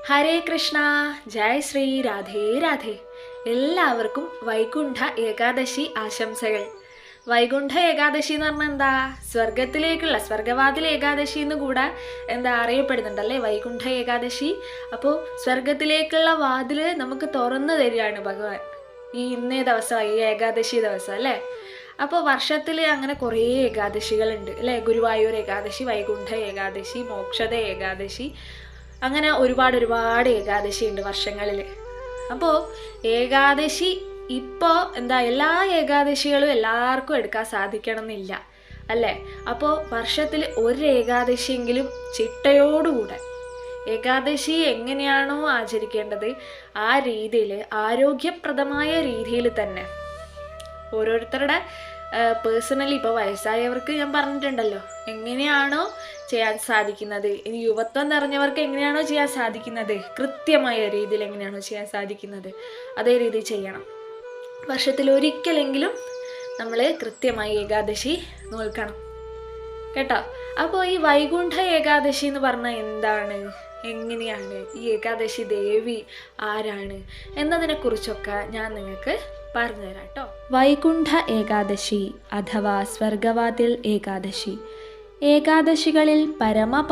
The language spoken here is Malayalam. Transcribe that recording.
ഹരേ കൃഷ്ണ, ജയ് ശ്രീ രാധേ രാധേ. എല്ലാവർക്കും വൈകുണ്ഠ ഏകാദശി ആശംസകൾ. വൈകുണ്ഠ ഏകാദശി എന്ന് പറഞ്ഞാൽ എന്താ? സ്വർഗത്തിലേക്കുള്ള സ്വർഗവാതിൽ ഏകാദശി എന്ന് കൂടെ അറിയപ്പെടുന്നുണ്ടല്ലേ വൈകുണ്ഠ ഏകാദശി. അപ്പോൾ സ്വർഗത്തിലേക്കുള്ള വാതിൽ നമുക്ക് തുറന്നു തരികയാണ് ഭഗവാൻ ഇന്നേ ദിവസം, ഈ ഏകാദശി ദിവസം അല്ലേ. അപ്പോൾ വർഷത്തിൽ അങ്ങനെ കുറേ ഏകാദശികളുണ്ട് അല്ലേ. ഗുരുവായൂർ ഏകാദശി, വൈകുണ്ഠ ഏകാദശി, മോക്ഷദ ഏകാദശി, അങ്ങനെ ഒരുപാട് ഏകാദശി ഉണ്ട് വർഷങ്ങളിൽ. അപ്പോൾ ഏകാദശി ഇപ്പോൾ എല്ലാ ഏകാദശികളും എല്ലാവർക്കും എടുക്കാൻ സാധിക്കണം എന്നില്ല അല്ലേ. അപ്പോൾ വർഷത്തിൽ ഒരു ഏകാദശിയെങ്കിലും ചിട്ടയോടുകൂടെ ഏകാദശി എങ്ങനെയാണോ ആചരിക്കേണ്ടത് ആ രീതിയിൽ, ആരോഗ്യപ്രദമായ രീതിയിൽ തന്നെ ഓരോരുത്തരുടെ പേഴ്സണലി ഇപ്പോൾ വയസ്സായവർക്ക് ഞാൻ പറഞ്ഞിട്ടുണ്ടല്ലോ എങ്ങനെയാണോ ചെയ്യാൻ സാധിക്കുന്നത്, ഇനി യുവത്വം നിറഞ്ഞവർക്ക് എങ്ങനെയാണോ ചെയ്യാൻ സാധിക്കുന്നത്, കൃത്യമായ രീതിയിൽ എങ്ങനെയാണോ ചെയ്യാൻ സാധിക്കുന്നത് അതേ രീതിയിൽ ചെയ്യണം. വർഷത്തിൽ ഒരിക്കലെങ്കിലും നമ്മൾ കൃത്യമായി ഏകാദശി നോക്കണം കേട്ടോ. അപ്പോൾ ഈ വൈകുണ്ഠ ഏകാദശി എന്ന് പറഞ്ഞാൽ എന്താണ്, എങ്ങനെയാണ്, ഈ ഏകാദശി ദേവി ആരാണ് എന്നതിനെക്കുറിച്ചൊക്കെ ഞാൻ നിങ്ങൾക്ക് പറഞ്ഞുതരാം കേട്ടോ. വൈകുണ്ഠ ഏകാദശി അഥവാ സ്വർഗവാതിൽ ഏകാദശി ഏകാദശികളിൽ